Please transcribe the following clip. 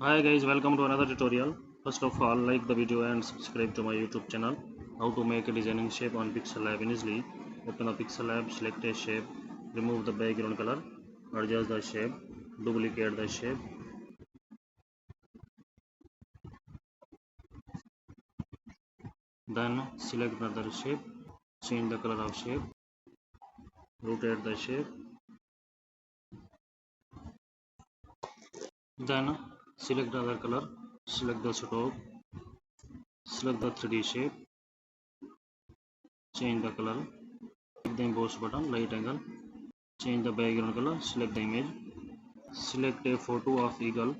Hi guys, welcome to another tutorial. First of all, like the video and subscribe to my YouTube channel. How to make a designing shape on Pixel Lab easily. Open the Pixel Lab, select a shape, remove the background color, adjust the shape, duplicate the shape. Then select another shape, change the color of shape, rotate the shape. Then select other color, select the stroke, select the 3D shape, change the color, click the emboss button, light angle, change the background color, select the image, select a photo of eagle,